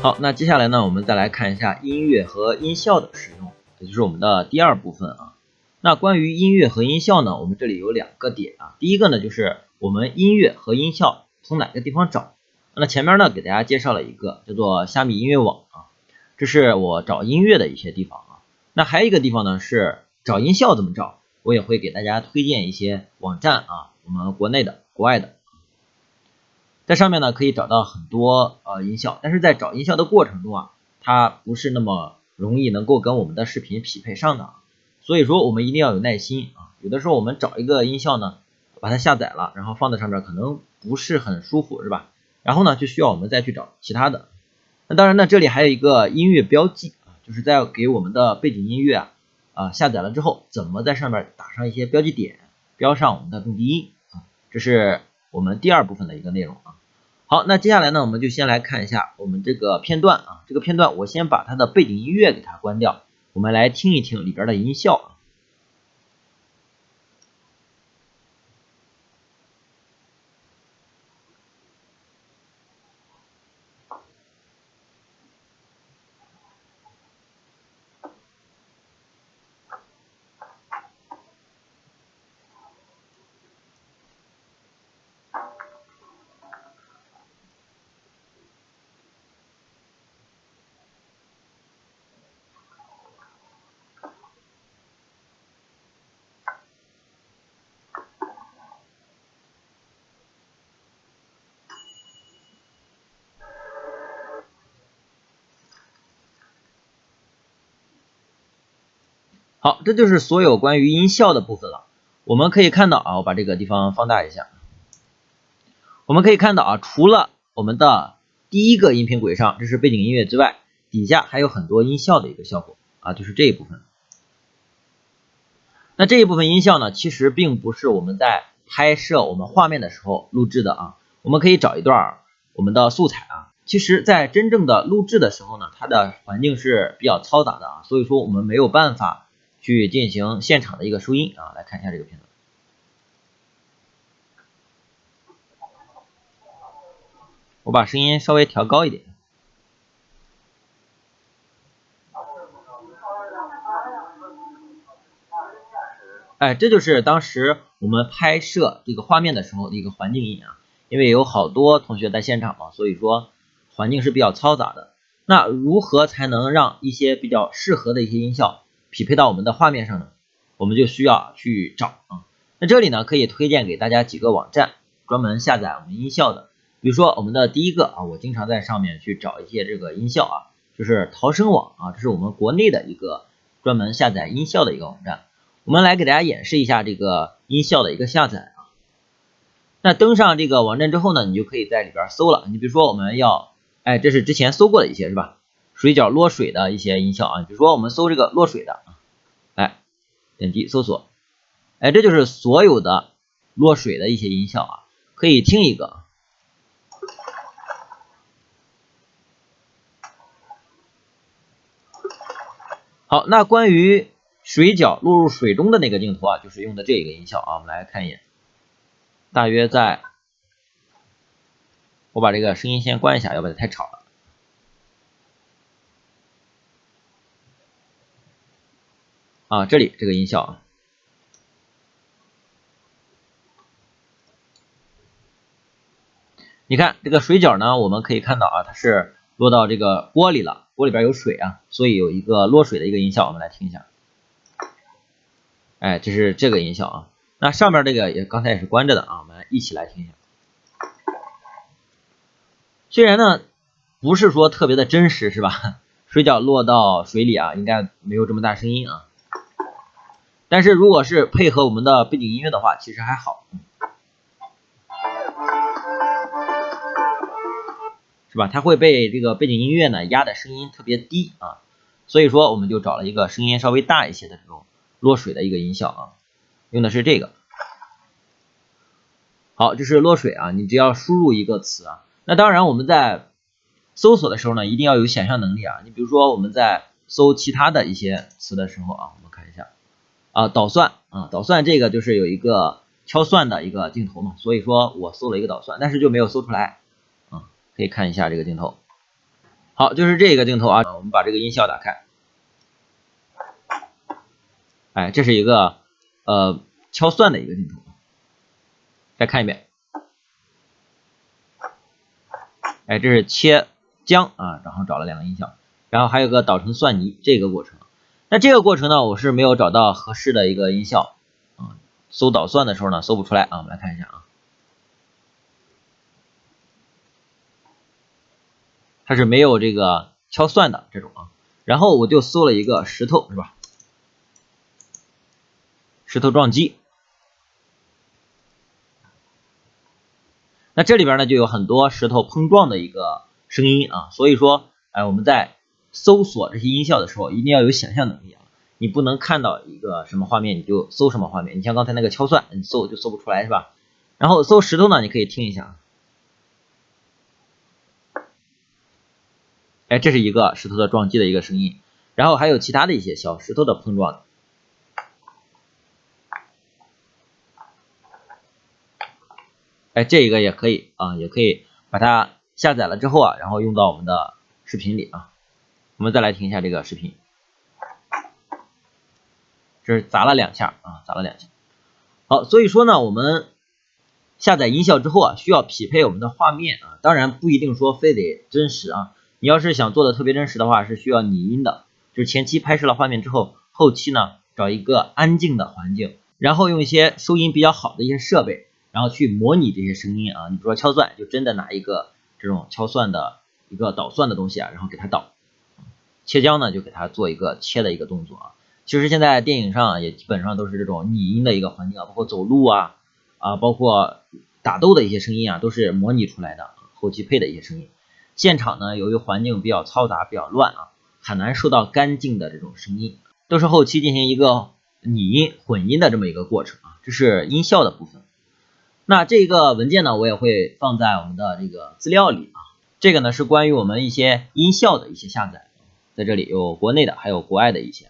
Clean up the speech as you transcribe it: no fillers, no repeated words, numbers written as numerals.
好，那接下来呢，我们再来看一下音乐和音效的使用，也就是我们的第二部分啊。那关于音乐和音效呢，我们这里有2个点啊。第一个呢，就是我们音乐和音效从哪个地方找？那前面呢，给大家介绍了一个叫做虾米音乐网啊，这是我找音乐的一些地方啊。那还有一个地方呢，是找音效怎么找？我也会给大家推荐一些网站啊，我们国内的、国外的。在上面呢可以找到很多音效，但是在找音效的过程中啊，它不是那么容易能够跟我们的视频匹配上的，所以说我们一定要有耐心啊。有的时候我们找一个音效呢，把它下载了，然后放在上面可能不是很舒服，是吧？然后呢就需要我们再去找其他的。那当然呢，这里还有一个音乐标记啊，就是在给我们的背景音乐下载了之后，怎么在上面打上一些标记点，标上我们的动机音啊，这是我们第二部分的一个内容啊。好，那接下来呢，我们就先来看一下我们这个片段啊，这个片段我先把它的背景音乐给它关掉，我们来听一听里边的音效啊。好，这就是所有关于音效的部分了。我们可以看到啊，我把这个地方放大一下。我们可以看到啊，除了我们的第一个音频轨上，这是背景音乐之外，底下还有很多音效的一个效果啊，就是这一部分。那这一部分音效呢，其实并不是我们在拍摄我们画面的时候录制的啊。我们可以找一段我们的素材啊。其实在真正的录制的时候呢，它的环境是比较嘈杂的啊，所以说我们没有办法去进行现场的一个收音啊。来看一下这个片段，我把声音稍微调高一点。这就是当时我们拍摄这个画面的时候的一个环境音啊，因为有好多同学在现场嘛，所以说环境是比较嘈杂的。那如何才能让一些比较适合的一些音效匹配到我们的画面上呢？我们就需要去找啊。那这里呢，可以推荐给大家几个网站，专门下载我们音效的。比如说我们的第一个啊，我经常在上面去找一些这个音效啊，就是逃声网啊，这是我们国内的一个专门下载音效的一个网站。我们来给大家演示一下这个音效的一个下载啊。那登上这个网站之后呢，你就可以在里边搜了。你比如说我们要，这是之前搜过的一些是吧？水饺落水的一些音效啊。比如说我们搜这个落水的啊，点击搜索，这就是所有的落水的一些音效啊，可以听一个。好，那关于水饺落入水中的那个镜头啊，就是用的这个音效啊，我们来看一眼。大约在，我把这个声音先关一下，要不然太吵了。啊，这里这个音效啊，你看这个水饺呢，我们可以看到啊，它是落到这个锅里了，锅里边有水啊，所以有一个落水的一个音效，我们来听一下。这是这个音效啊。那上面这个也刚才也是关着的啊，我们一起来听一下。虽然呢不是说特别的真实是吧？水饺落到水里啊，应该没有这么大声音啊。但是如果是配合我们的背景音乐的话，其实还好，是吧？它会被这个背景音乐呢压的声音特别低啊，所以说我们就找了一个声音稍微大一些的这种落水的一个音效啊，用的是这个。好，这是落水啊，你只要输入一个词啊。那当然我们在搜索的时候呢，一定要有想象能力啊。你比如说我们在搜其他的一些词的时候啊，我们看一下啊，捣蒜啊，捣蒜这个就是有一个敲蒜的一个镜头嘛，所以说我搜了一个捣蒜，但是就没有搜出来啊，可以看一下这个镜头。好，就是这个镜头啊，我们把这个音效打开。哎，这是一个敲蒜的一个镜头。再看一遍。哎，这是切姜啊，然后找了2个音效，然后还有个捣成蒜泥这个过程。那这个过程呢，我是没有找到合适的一个音效啊，搜捣蒜的时候呢，搜不出来啊。我们来看一下啊，它是没有这个敲蒜的这种啊。然后我就搜了一个石头，是吧？石头撞击。那这里边呢就有很多石头碰撞的一个声音啊，所以说，我们在搜索这些音效的时候，一定要有想象能力啊。你不能看到一个什么画面你就搜什么画面，你像刚才那个敲蒜，你搜就搜不出来是吧？然后搜石头呢，你可以听一下，哎，这是一个石头的撞击的一个声音，然后还有其他的一些小石头的碰撞。哎，这个也可以啊，也可以把它下载了之后啊，然后用到我们的视频里啊。我们再来听一下这个视频，这是砸了2下啊，砸了2下。好，所以说呢，我们下载音效之后啊，需要匹配我们的画面啊，当然不一定说非得真实啊。你要是想做的特别真实的话，是需要拟音的，就是前期拍摄了画面之后，后期呢找一个安静的环境，然后用一些收音比较好的一些设备。然后去模拟这些声音啊，你比如说敲蒜，就真的拿一个这种敲蒜的一个捣蒜的东西啊，然后给它捣。切姜呢，就给它做一个切的一个动作啊。其实现在电影上也基本上都是这种拟音的一个环境啊，包括走路啊，包括打斗的一些声音啊，都是模拟出来的，后期配的一些声音。现场呢，由于环境比较嘈杂、比较乱啊，很难收到干净的这种声音，都是后期进行一个拟音混音的这么一个过程啊。这是音效的部分。那这个文件呢，我也会放在我们的这个资料里啊。这个呢是关于我们一些音效的一些下载，在这里有国内的，还有国外的一些。